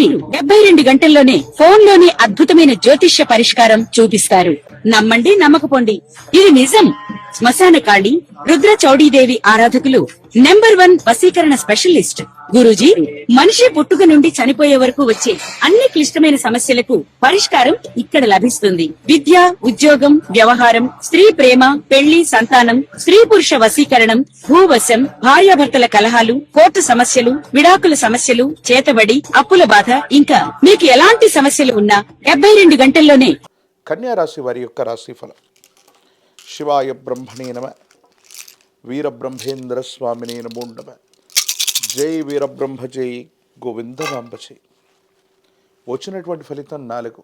వీరు 72 గంటల్లోనే ఫోన్ లోనే అద్భుతమైన జ్యోతిష్య పరిష్కారం చూపిస్తారు. నమ్మండి, నమ్మకపోండి, ఇది నిజం. శ్మశాన కాళి రుద్ర చౌడీదేవి ఆరాధకులు నంబర్ 1 వశీకరణ స్పెషలిస్ట్ గురూజీ. మనిషి పుట్టుక నుండి చనిపోయే వరకు వచ్చే అన్ని క్లిష్టమైన సమస్యలకు పరిష్కారం ఇక్కడ లభిస్తుంది. విద్య, ఉద్యోగం, వ్యవహారం, స్త్రీ ప్రేమ, పెళ్లి, సంతానం, స్త్రీ పురుష వశీకరణం, భూవశం, భార్యాభర్తల కలహాలు, కోర్టు సమస్యలు, విడాకుల సమస్యలు, చేతబడి, అప్పుల బాధ, ఇంకా మీకు ఎలాంటి సమస్యలు ఉన్నా 72 గంటల్లోనే. కన్యా రాశి వారి యొక్క రాశిఫలం. శివాయ బ్రహ్మణే నమ. వీరబ్రహ్మేంద్ర స్వామినే నమో నమ. జై వీరబ్రహ్మ జై గోవిందరాంబ జై. వచ్చినటువంటి ఫలితం 4.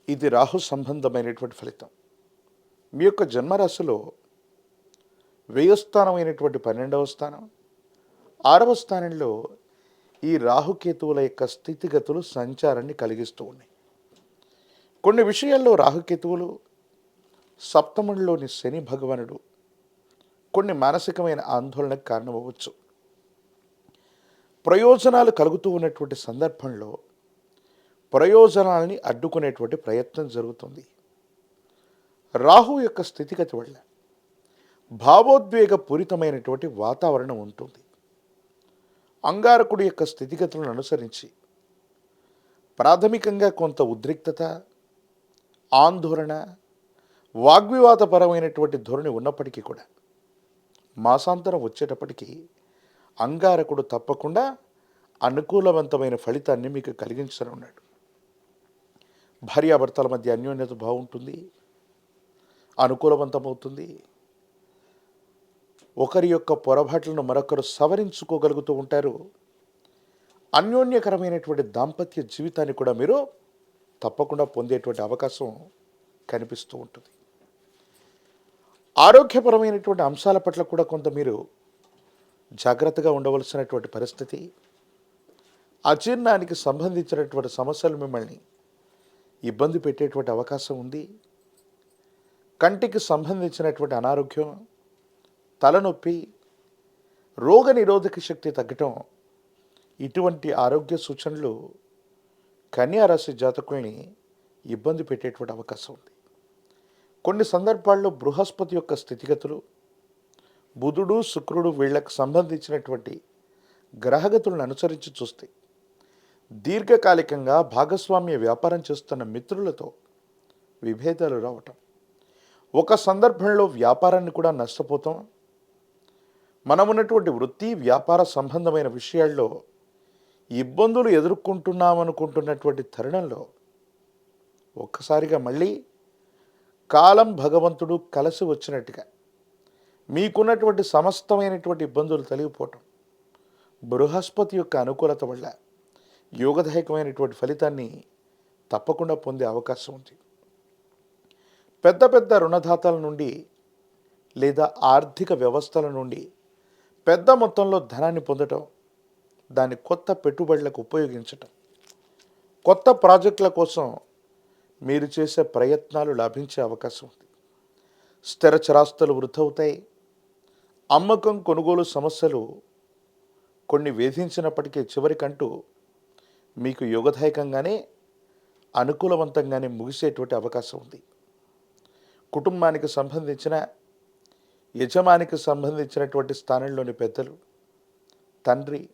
ఇది రాహు సంబంధమైనటువంటి ఫలితం. మీ యొక్క జన్మరాశిలో 10వ స్థానమైనటువంటి 12వ స్థానం, 6వ స్థానంలో ఈ రాహుకేతువుల యొక్క స్థితిగతులు సంచారాన్ని కలిగిస్తూ ఉన్నాయి. కొన్ని విషయాల్లో రాహుకేతువులు, సప్తమంలోని శని భగవానుడు కొన్ని మానసికమైన ఆందోళనకు కారణమవ్వచ్చు. ప్రయోజనాలు కలుగుతూ ఉన్నటువంటి సందర్భంలో ప్రయోజనాలని అడ్డుకునేటువంటి ప్రయత్నం జరుగుతుంది. రాహు యొక్క స్థితిగతి వల్ల భావోద్వేగ పూరితమైనటువంటి వాతావరణం ఉంటుంది. అంగారకుడి యొక్క స్థితిగతులను అనుసరించి ప్రాథమికంగా కొంత ఉద్రిక్తత, ఆందోళన, వాగ్వివాదపరమైనటువంటి ధోరణి ఉన్నప్పటికీ కూడా మాసాంతరం వచ్చేటప్పటికీ అంగారకుడు తప్పకుండా అనుకూలవంతమైన ఫలితాన్ని మీకు కలిగించనున్నాడు. భార్యాభర్తల మధ్య అన్యోన్యత బాగుంటుంది, అనుకూలవంతమవుతుంది. ఒకరి యొక్క పొరపాట్లను మరొకరు సవరించుకోగలుగుతూ ఉంటారు. అన్యోన్యకరమైనటువంటి దాంపత్య జీవితాన్ని కూడా మీరు తప్పకుండా పొందేటువంటి అవకాశం కనిపిస్తూ ఉంటుంది. ఆరోగ్యపరమైనటువంటి అంశాల పట్ల కూడా కొంత మీరు జాగ్రత్తగా ఉండవలసినటువంటి పరిస్థితి. అజీర్ణానికి సంబంధించినటువంటి సమస్యలు మిమ్మల్ని ఇబ్బంది పెట్టేటువంటి అవకాశం ఉంది. కంటికి సంబంధించినటువంటి అనారోగ్యం, తలనొప్పి, రోగ నిరోధక శక్తి తగ్గటం, ఇటువంటి ఆరోగ్య సూచనలు కన్యారాశి జాతకుల్ని ఇబ్బంది పెట్టేటువంటి అవకాశం ఉంది. కొన్ని సందర్భాల్లో బృహస్పతి యొక్క స్థితిగతులు, బుధుడు, శుక్రుడు వీళ్ళకు సంబంధించినటువంటి గ్రహగతులను అనుసరించి చూస్తే దీర్ఘకాలికంగా భాగస్వామ్య వ్యాపారం చేస్తున్న మిత్రులతో విభేదాలు రావటం, ఒక సందర్భంలో వ్యాపారాన్ని కూడా నష్టపోతాం. మనమున్నటువంటి వృత్తి, వ్యాపార సంబంధమైన విషయాల్లో ఇబ్బందులు ఎదుర్కొంటున్నామనుకుంటున్నటువంటి తరుణంలో ఒక్కసారిగా మళ్ళీ కాలం, భగవంతుడు కలిసి వచ్చినట్టుగా మీకున్నటువంటి సమస్తమైనటువంటి ఇబ్బందులు తొలగిపోవటం, బృహస్పతి యొక్క అనుకూలత వల్ల యోగదాయకమైనటువంటి ఫలితాన్ని తప్పకుండా పొందే అవకాశం ఉంది. పెద్ద పెద్ద రుణదాతల నుండి లేదా ఆర్థిక వ్యవస్థల నుండి పెద్ద మొత్తంలో ధనాన్ని పొందటం, దాన్ని కొత్త పెట్టుబడులకు ఉపయోగించటం, కొత్త ప్రాజెక్టుల కోసం మీరు చేసే ప్రయత్నాలు లాభించే అవకాశం ఉంది. స్థిర చరాస్తులు వృద్ధి అవుతాయి. అమ్మకం, కొనుగోలు సమస్యలు కొన్ని వేధించినప్పటికీ చివరికంటూ మీకు యోగదాయకంగానే, అనుకూలవంతంగానే ముగిసేటువంటి అవకాశం ఉంది. కుటుంబానికి సంబంధించిన, యజమానికి సంబంధించినటువంటి స్థానంలోని పెద్దలు, తండ్రి,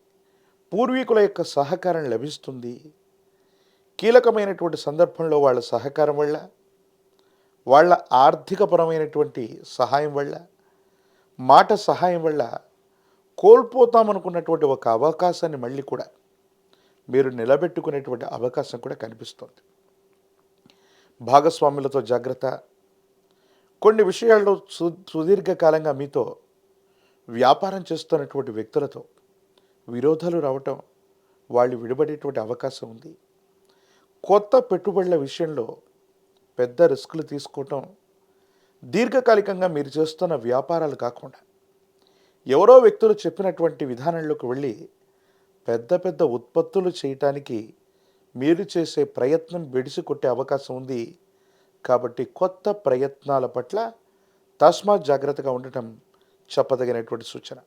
పూర్వీకుల యొక్క సహకారం లభిస్తుంది. కీలకమైనటువంటి సందర్భంలో వాళ్ళ సహకారం వల్ల, వాళ్ళ ఆర్థికపరమైనటువంటి సహాయం వల్ల, మాట సహాయం వల్ల కోల్పోతామనుకున్నటువంటి ఒక అవకాశాన్ని మళ్ళీ కూడా మీరు నిలబెట్టుకునేటువంటి అవకాశం కూడా కనిపిస్తుంది. భాగస్వాములతో జాగ్రత్త. కొన్ని విషయాల్లో సుదీర్ఘకాలంగా మీతో వ్యాపారం చేస్తున్నటువంటి వ్యక్తులతో విరోధాలు రావటం, వాళ్ళు విడిపడేటువంటి అవకాశం ఉంది. కొత్త పెట్టుబడుల విషయంలో పెద్ద రిస్కులు తీసుకోవటం, దీర్ఘకాలికంగా మీరు చేస్తున్న వ్యాపారాలు కాకుండా ఎవరో వ్యక్తులు చెప్పినటువంటి విధానంలోకి వెళ్ళి పెద్ద పెద్ద ఉత్పత్తులు చేయటానికి మీరు చేసే ప్రయత్నం బెడిసి కొట్టే అవకాశం ఉంది. కాబట్టి కొత్త ప్రయత్నాల పట్ల తస్మాత్ జాగ్రత్తగా ఉండటం చెప్పదగినటువంటి సూచన.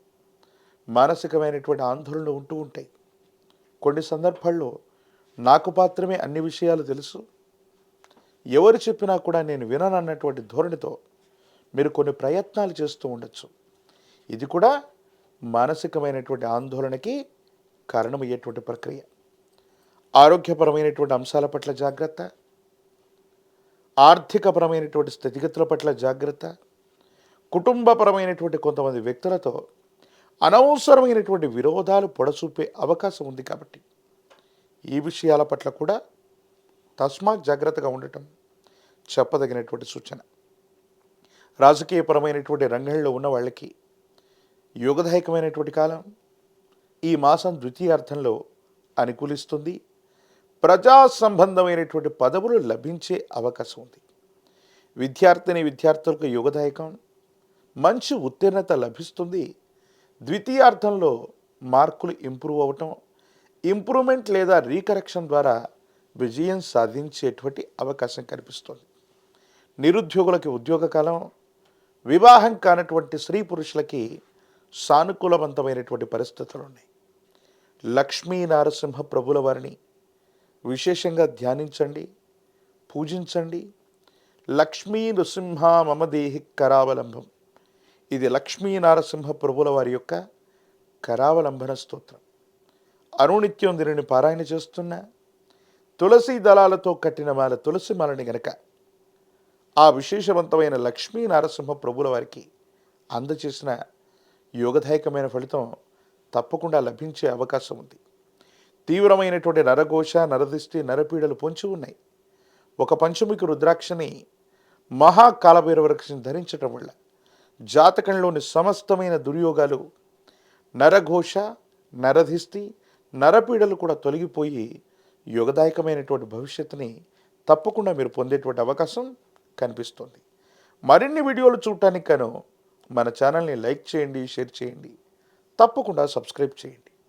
మానసికమైనటువంటి ఆందోళనలు ఉంటూ ఉంటాయి. కొన్ని సందర్భాల్లో నాకు మాత్రమే అన్ని విషయాలు తెలుసు, ఎవరు చెప్పినా కూడా నేను విననన్నటువంటి ధోరణితో మీరు కొన్ని ప్రయత్నాలు చేస్తూ ఉండొచ్చు. ఇది కూడా మానసికమైనటువంటి ఆందోళనకి కారణమయ్యేటువంటి ప్రక్రియ. ఆరోగ్యపరమైనటువంటి అంశాల పట్ల జాగ్రత్త, ఆర్థికపరమైనటువంటి స్థితిగతుల పట్ల జాగ్రత్త, కుటుంబపరమైనటువంటి కొంతమంది వ్యక్తులతో అనవసరమైనటువంటి విరోధాలు పొడసూపే అవకాశం ఉంది. కాబట్టి ఈ విషయాల పట్ల కూడా తస్మాత్ జాగ్రత్తగా ఉండటం చెప్పదగినటువంటి సూచన. రాజకీయపరమైనటువంటి రంగంలో ఉన్న వాళ్ళకి యోగదాయకమైనటువంటి కాలం. ఈ మాసం ద్వితీయార్థంలో అనుకూలిస్తుంది. ప్రజా సంబంధమైనటువంటి పదవులు లభించే అవకాశం ఉంది. విద్యార్థులకు యోగదాయకం, మంచి ఉత్తీర్ణత లభిస్తుంది. ద్వితీయార్థంలో మార్కులు ఇంప్రూవ్ అవ్వటం, ఇంప్రూవ్మెంట్ లేదా రీకరెక్షన్ ద్వారా విజయం సాధించేటువంటి అవకాశం కనిపిస్తుంది. నిరుద్యోగులకి ఉద్యోగకాలం, వివాహం కానటువంటి స్త్రీ పురుషులకి సానుకూలవంతమైనటువంటి పరిస్థితులు ఉన్నాయి. లక్ష్మీ నారసింహ ప్రభుల వారిని విశేషంగా ధ్యానించండి, పూజించండి. లక్ష్మీ నృసింహ మమ దేహి కరావలంబం, ఇది లక్ష్మీ నారసింహ ప్రభుల వారి యొక్క కరావలంబన స్తోత్రం. అనునిత్యం దీనిని పారాయణ చేస్తున్న తులసి దళాలతో కట్టిన మాల తులసి మాలని గనక ఆ విశేషవంతమైన లక్ష్మీ నారసింహ ప్రభుల వారికి అందచేసిన యోగదాయకమైన ఫలితం తప్పకుండా లభించే అవకాశం ఉంది. తీవ్రమైనటువంటి నరఘోష, నరదిష్టి, నరపీడలు పొంచి ఉన్నాయి. ఒక పంచముఖి రుద్రాక్షని మహాకాలభైరవ వృక్షం ధరించటం వల్ల జాతకంలోని సమస్తమైన దుర్యోగాలు, నరఘోష, నరదిష్టి, నరపీడలు కూడా తొలగిపోయి యోగదాయకమైనటువంటి భవిష్యత్తుని తప్పకుండా మీరు పొందేటువంటి అవకాశం కనిపిస్తుంది. మరిన్ని వీడియోలు చూడటానికి గాను మన ఛానల్ని లైక్ చేయండి, షేర్ చేయండి, తప్పకుండా సబ్స్క్రైబ్ చేయండి.